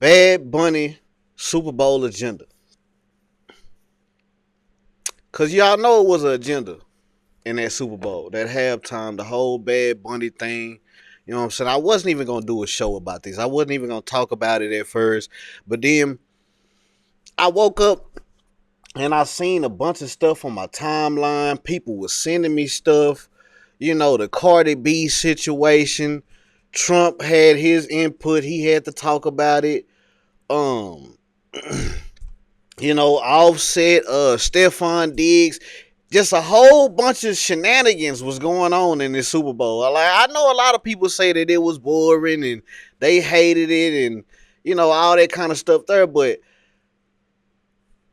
Bad Bunny Super Bowl agenda. Cause y'all know it was an agenda in that Super Bowl, that halftime, the whole Bad Bunny thing. You know what I'm saying? I wasn't even gonna do a show about this. I wasn't even gonna talk about it at first. But then I woke up and I seen a bunch of stuff on my timeline. People were sending me stuff. You know, the Cardi B situation. Trump had his input. He had to talk about it. Um, Offset, Stephon Diggs, just a whole bunch of shenanigans was going on in this Super Bowl. I know a lot of people say that it was boring and they hated it and all that kind of stuff there, but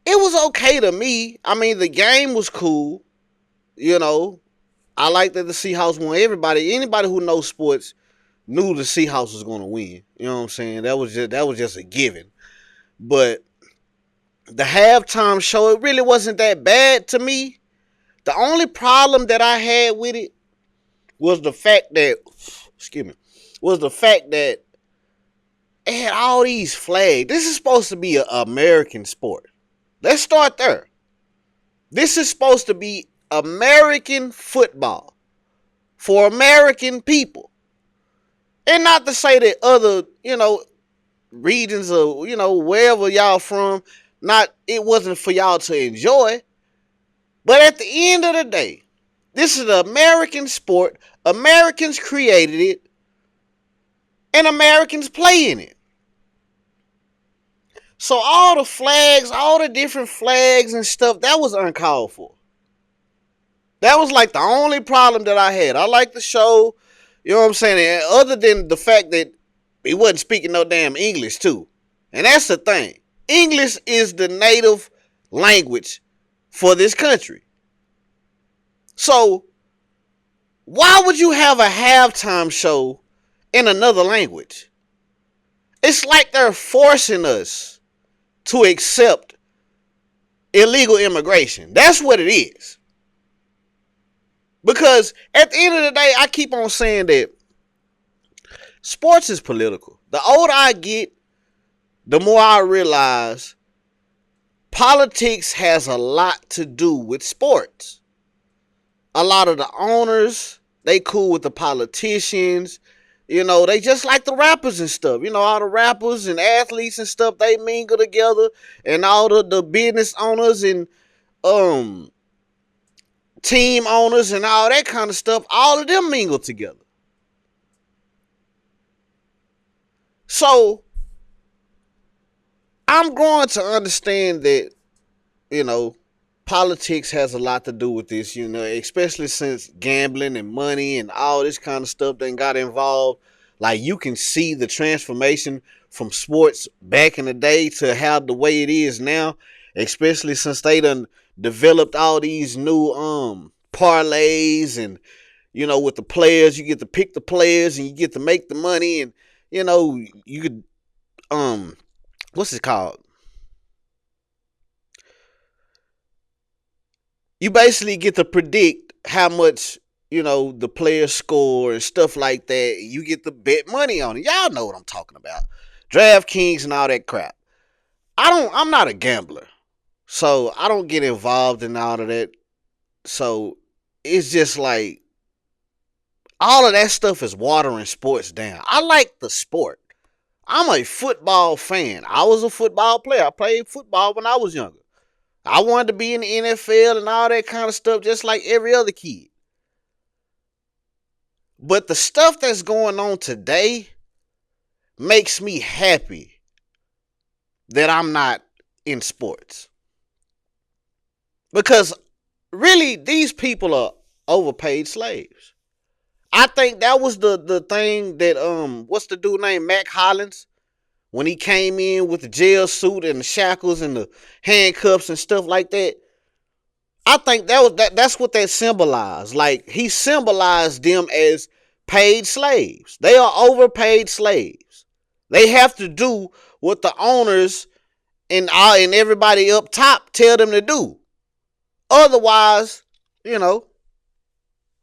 it was okay to me. I mean, the game was cool. You know, I like that the Seahawks won. Anybody who knows sports knew the Seahawks was going to win. You know what I'm saying? That was just a given. But the halftime show, it really wasn't that bad to me. The only problem that I had with it was the fact that, excuse me, was the fact that it had all these flags. This is supposed to be an American sport. Let's start there. This is supposed to be American football for American people. And not to say that other, regions of, wherever y'all from, it wasn't for y'all to enjoy. But at the end of the day, this is an American sport. Americans created it. And Americans play in it. So all the flags, all the different flags and stuff, that was uncalled for. That was like the only problem that I had. I like the show, you know what I'm saying? And other than the fact that he wasn't speaking no damn English too. And that's the thing. English is the native language for this country. So why would you have a halftime show in another language? It's like they're forcing us to accept illegal immigration. That's what it is. Because at the end of the day, I keep on saying that sports is political. The older I get, the more I realize politics has a lot to do with sports. A lot of the owners, they cool with the politicians. They just like the rappers and stuff. All the rappers and athletes and stuff, they mingle together. And all the business owners and team owners and all that kind of stuff, all of them mingle together. So I'm going to understand that, politics has a lot to do with this, especially since gambling and money and all this kind of stuff then got involved. Like, you can see the transformation from sports back in the day to how the way it is now, especially since they done developed all these new parlays and, with the players, you get to pick the players and you get to make the money and, you could, what's it called? You basically get to predict how much, the players score and stuff like that. You get to bet money on it. Y'all know what I'm talking about. DraftKings and all that crap. I'm not a gambler. So I don't get involved in all of that. So it's just like all of that stuff is watering sports down. I like the sport. I'm a football fan. I was a football player. I played football when I was younger. I wanted to be in the NFL and all that kind of stuff just like every other kid. But the stuff that's going on today makes me happy that I'm not in sports. Because really, these people are overpaid slaves. I think that was the thing that what's the dude named Mac Hollins, when he came in with the jail suit and the shackles and the handcuffs and stuff like that. I think that's what that symbolized. Like, he symbolized them as paid slaves. They are overpaid slaves. They have to do what the owners and everybody up top tell them to do. Otherwise,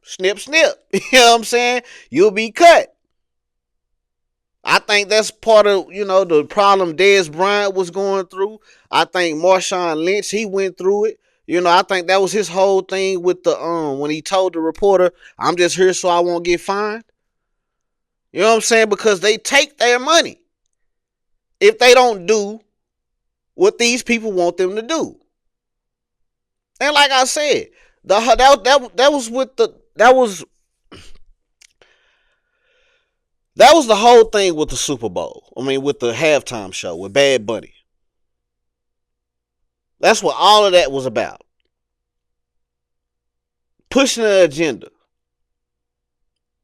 snip, snip. You know what I'm saying? You'll be cut. I think that's part of, the problem Dez Bryant was going through. I think Marshawn Lynch, he went through it. I think that was his whole thing with the when he told the reporter, "I'm just here so I won't get fined." You know what I'm saying? Because they take their money if they don't do what these people want them to do. And like I said, that was with the that was the whole thing with the Super Bowl. I mean, with the halftime show with Bad Bunny. That's what all of that was about. Pushing an agenda.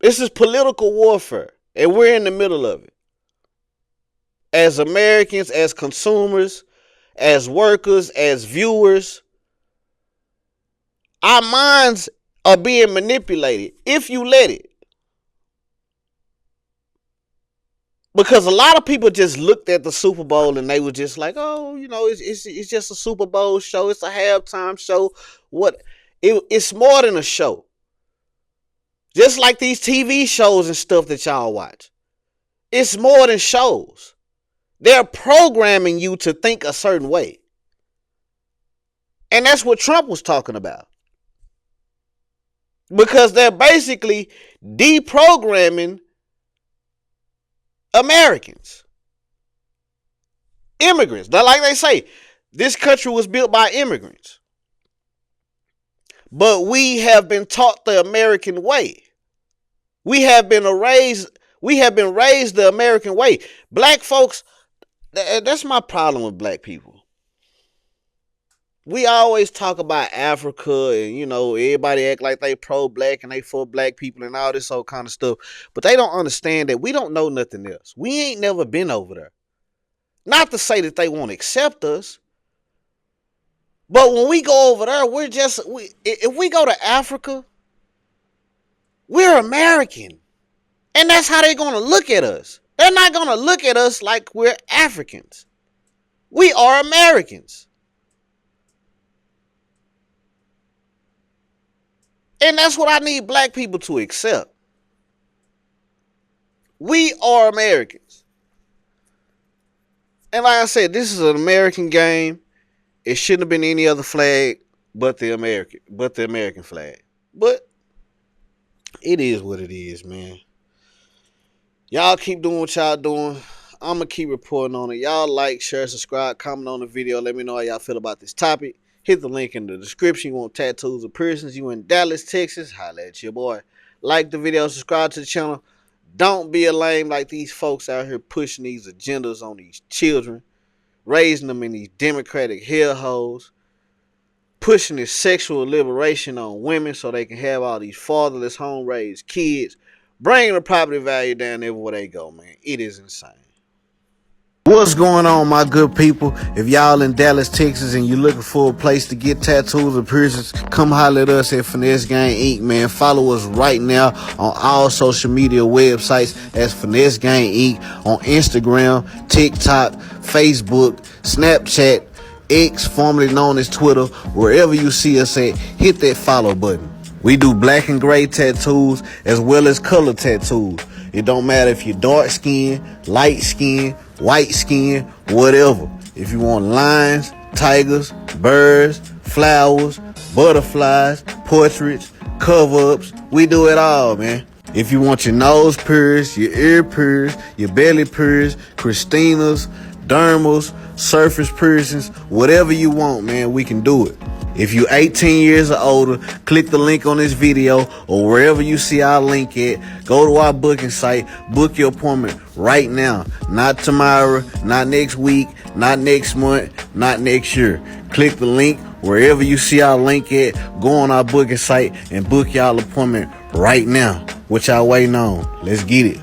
This is political warfare, and we're in the middle of it. As Americans, as consumers, as workers, as viewers, our minds are being manipulated if you let it. Because a lot of people just looked at the Super Bowl and they were just like, "Oh, it's just a Super Bowl show. It's a halftime show." It's more than a show. Just like these TV shows and stuff that y'all watch. It's more than shows. They're programming you to think a certain way. And that's what Trump was talking about. Because they're basically deprogramming Americans. Immigrants. Like they say, this country was built by immigrants. But we have been taught the American way. We have been raised the American way. Black folks, that's my problem with black people. We always talk about Africa and, everybody act like they pro-black and they for black people and all this old kind of stuff. But they don't understand that we don't know nothing else. We ain't never been over there. Not to say that they won't accept us. But when we go over there, if we go to Africa, we're American. And that's how they're going to look at us. They're not going to look at us like we're Africans. We are Americans. And that's what I need black people to accept. We are Americans. And like I said, this is an American game. It shouldn't have been any other flag but the American flag. But it is what it is, man. Y'all keep doing what y'all doing. I'm going to keep reporting on it. Y'all like, share, subscribe, comment on the video. Let me know how y'all feel about this topic. Hit the link in the description. You want tattoos or piercings, you in Dallas, Texas, holla at your boy. Like the video, subscribe to the channel. Don't be a lame like these folks out here pushing these agendas on these children, raising them in these democratic hellholes, pushing this sexual liberation on women so they can have all these fatherless home-raised kids, bringing the property value down everywhere they go, man. It is insane. What's going on, my good people? If y'all in Dallas, Texas, and you're looking for a place to get tattoos or piercings, come holler at us at Finesse Gang Inc., man. Follow us right now on all social media websites as Finesse Gang Inc. on Instagram, TikTok, Facebook, Snapchat, X, formerly known as Twitter. Wherever you see us at, hit that follow button. We do black and gray tattoos as well as color tattoos. It don't matter if you're dark skin, light skin, white skin, whatever. If you want lions, tigers, birds, flowers, butterflies, portraits, cover-ups, we do it all, man. If you want your nose pierced, your ear pierced, your belly pierced, Christina's, dermals, surface piercings, whatever you want, man, we can do it. If you're 18 years or older, click the link on this video or wherever you see our link at. Go to our booking site, book your appointment right now. Not tomorrow, not next week, not next month, not next year. Click the link wherever you see our link at. Go on our booking site and book y'all appointment right now. What y'all waiting on? Let's get it.